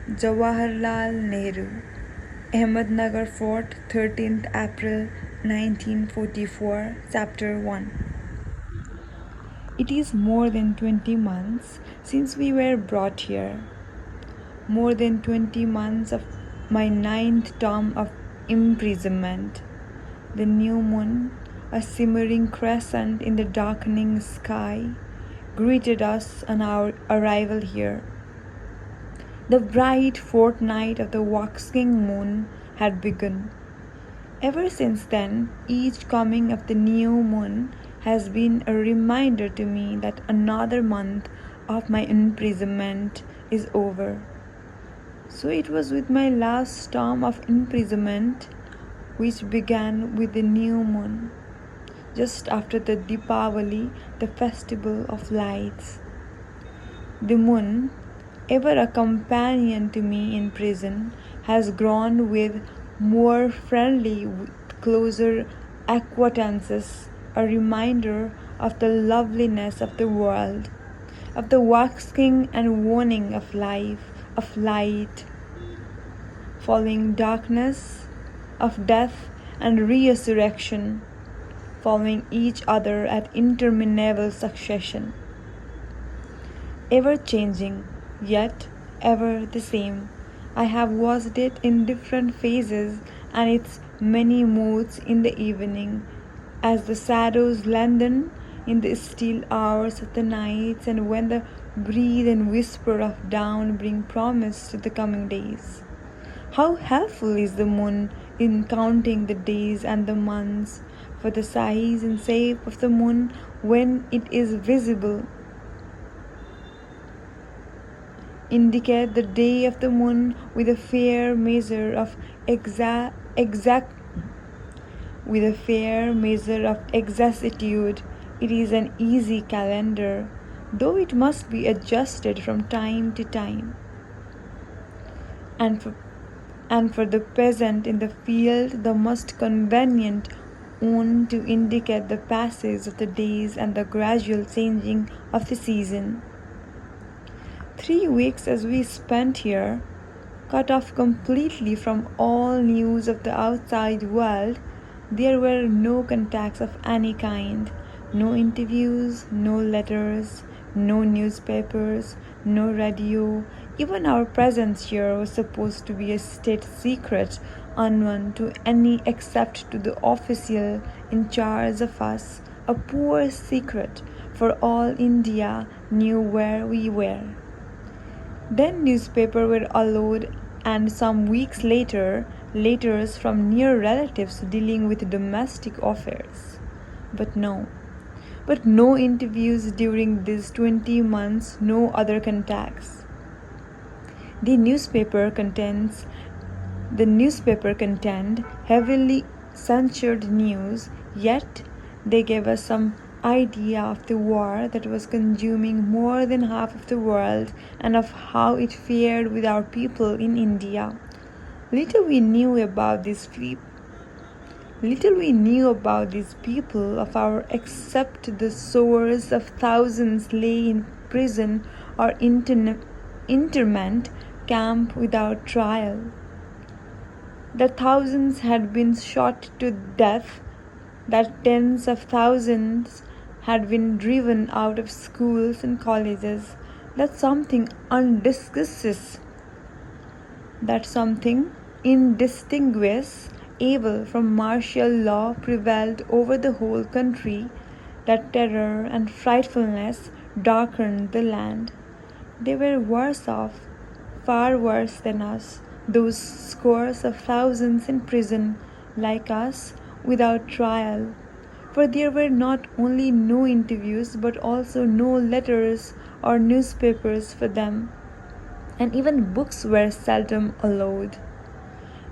Jawaharlal Nehru, Ahmadnagar Fort, 13th April 1944, Chapter 1. It is more than 20 months since we were brought here. More than 20 months of my ninth term of imprisonment. The new moon, a simmering crescent in the darkening sky, greeted us on our arrival here. The bright fortnight of the waxing moon had begun. Ever since then, each coming of the new moon has been a reminder to me that another month of my imprisonment is over. So it was with my last term of imprisonment, which began with the new moon, just after the Deepavali, the festival of lights. The moon, ever a companion to me in prison, has grown with more friendly, closer acquaintances, a reminder of the loveliness of the world, of the waxing and waning of life, of light, following darkness, of death and resurrection, following each other at interminable succession. Ever changing, yet ever the same. I have watched it in different phases and its many moods in the evening, as the shadows lengthen in the still hours of the nights, and when the breathe and whisper of dawn bring promise to the coming days. How helpful is the moon in counting the days and the months, for the size and shape of the moon when it is visible indicate the day of the moon with a fair measure of exactitude. It is an easy calendar, though it must be adjusted from time to time. And for the peasant in the field, the most convenient one to indicate the passage of the days and the gradual changing of the season. 3 weeks as we spent here, cut off completely from all news of the outside world, there were no contacts of any kind, no interviews, no letters, no newspapers, no radio. Even our presence here was supposed to be a state secret, unknown to any except to the official in charge of us, a poor secret, for all India knew where we were. Then newspapers were allowed, and some weeks later, letters from near relatives dealing with domestic affairs. But no interviews during these 20 months, no other contacts. The newspaper contained heavily censored news, yet they gave us some idea of the war that was consuming more than half of the world and of how it fared with our people in India. Little we knew about these people of our except the souls of thousands lay in prison or internment camp without trial. That thousands had been shot to death, that tens of thousands had been driven out of schools and colleges, that something indistinguishable from martial law prevailed over the whole country, that terror and frightfulness darkened the land. They were worse off, far worse than us, those scores of thousands in prison, like us, without trial. For there were not only no interviews, but also no letters or newspapers for them, and even books were seldom allowed.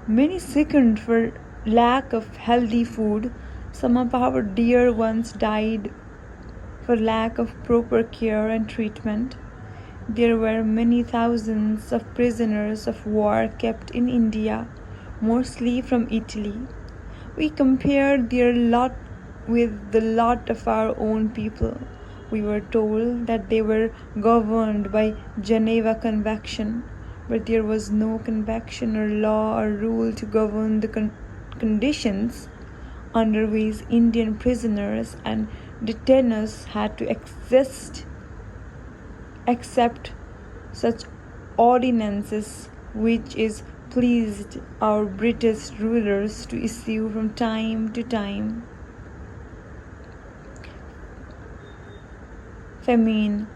Many sickened for lack of healthy food. Some of our dear ones died for lack of proper care and treatment. There were many thousands of prisoners of war kept in India, mostly from Italy. We compared their lot with the lot of our own people. We were told that they were governed by Geneva Convention, but there was no conviction or law or rule to govern the conditions under which Indian prisoners and detainees had to exist except such ordinances which it pleased our British rulers to issue from time to time. Famine.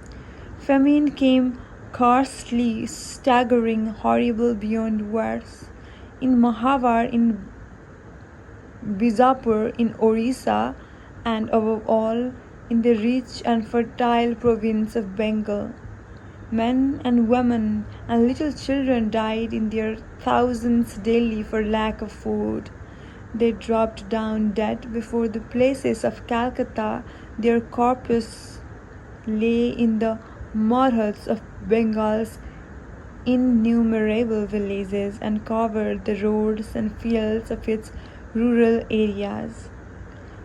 Famine came ghastly, staggering, horrible beyond words. In Mahavar, in Bijapur, in Orissa, and above all, in the rich and fertile province of Bengal. Men and women and little children died in their thousands daily for lack of food. They dropped down dead before the places of Calcutta. Their corpses lay in the mud huts of Bengal's innumerable villages and covered the roads and fields of its rural areas.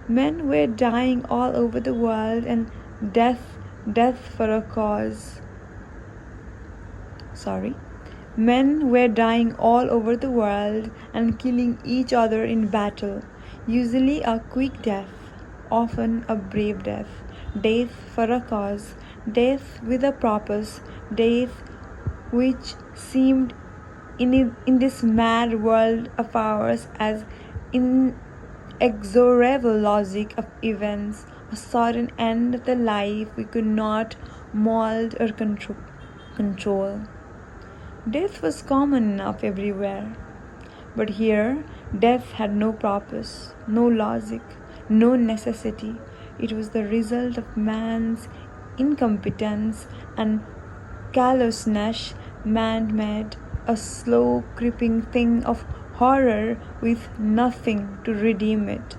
Men were dying all over the world, and death for a cause. Men were dying all over the world and killing each other in battle, usually a quick death, often a brave death, death for a cause, death with a purpose, death which seemed in this mad world of ours as inexorable logic of events, a sudden end of the life we could not mold or control. Death was common enough everywhere, but here death had no purpose, no logic, no necessity. It was the result of man's incompetence and callousness, man-made, a slow creeping thing of horror with nothing to redeem it.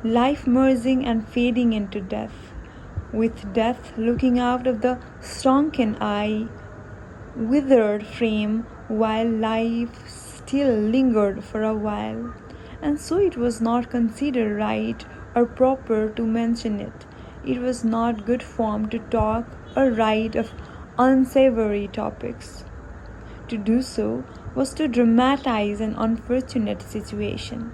Life merging and fading into death, with death looking out of the shrunken eye, withered frame, while life still lingered for a while. And so it was not considered right or proper to mention it. It was not good form to talk or write of unsavory topics. To do so was to dramatize an unfortunate situation.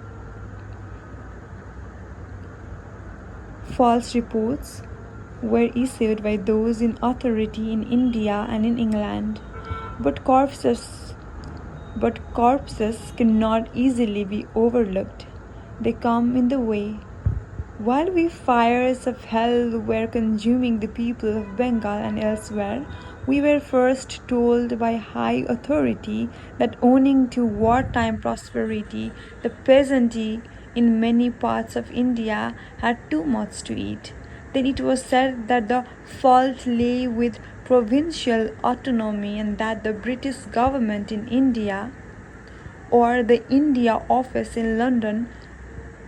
False reports were issued by those in authority in India and in England, but corpses cannot easily be overlooked. They come in the way. While we fires of hell were consuming the people of Bengal and elsewhere, we were first told by high authority that owing to wartime prosperity, the peasantry in many parts of India had too much to eat. Then it was said that the fault lay with provincial autonomy and that the British government in India or the India Office in London,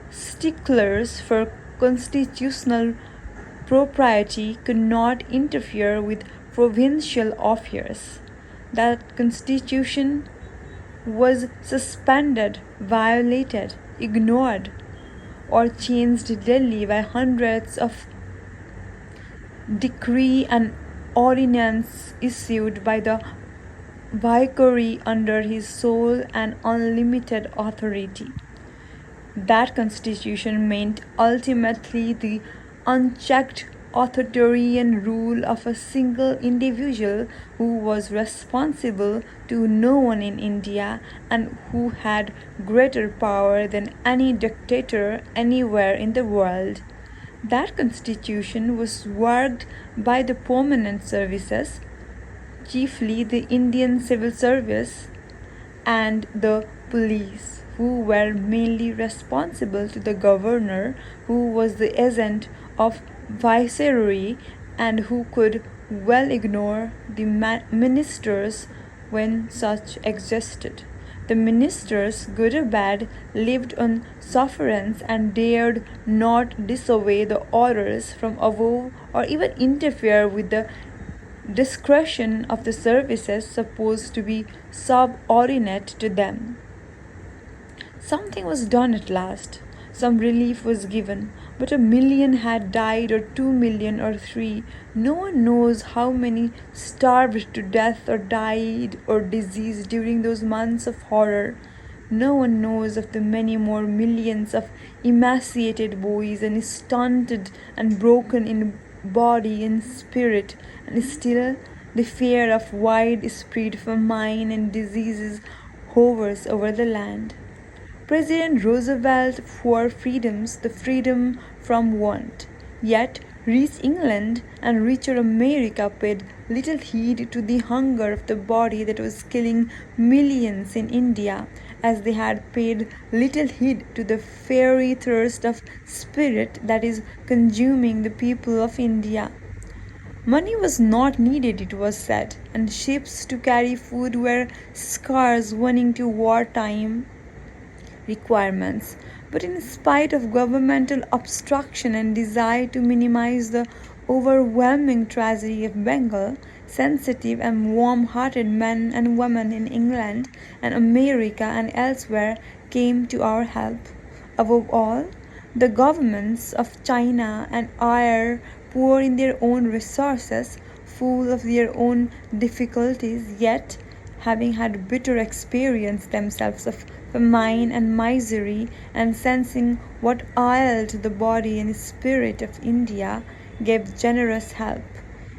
sticklers for constitutional propriety, could not interfere with provincial affairs. That constitution was suspended, violated, ignored, or changed daily by hundreds of decree and ordinance issued by the viceroy under his sole and unlimited authority. That constitution meant ultimately the unchecked authoritarian rule of a single individual who was responsible to no one in India and who had greater power than any dictator anywhere in the world. That constitution was worked by the permanent services, chiefly the Indian Civil Service and the police, who were mainly responsible to the governor, who was the agent of viceroy and who could well ignore the ministers when such existed. The ministers, good or bad, lived on sufferance and dared not disobey the orders from above or even interfere with the discretion of the services supposed to be subordinate to them. Something was done at last. some relief was given, but 1 million had died, or 2 million, or 3. No one knows how many starved to death or died or disease during those months of horror. No one knows of the many more millions of emaciated boys and stunted and broken in body and spirit, and still the fear of widespread famine and diseases hovers over the land. President Roosevelt for freedoms, the freedom from want. Yet, rich England and richer America paid little heed to the hunger of the body that was killing millions in India, as they had paid little heed to the fiery thirst of spirit that is consuming the people of India. Money was not needed, it was said, and ships to carry food were scarce owing to wartime requirements. But in spite of governmental obstruction and desire to minimize the overwhelming tragedy of Bengal, sensitive and warm hearted men and women in England and America and elsewhere came to our help. Above all, the governments of China and Ireland, poor in their own resources, full of their own difficulties, yet having had bitter experience themselves of famine and misery, and sensing what ailed the body and spirit of India, gave generous help.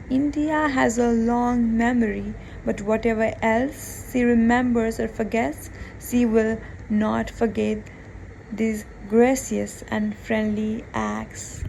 India has a long memory, but whatever else she remembers or forgets, she will not forget these gracious and friendly acts.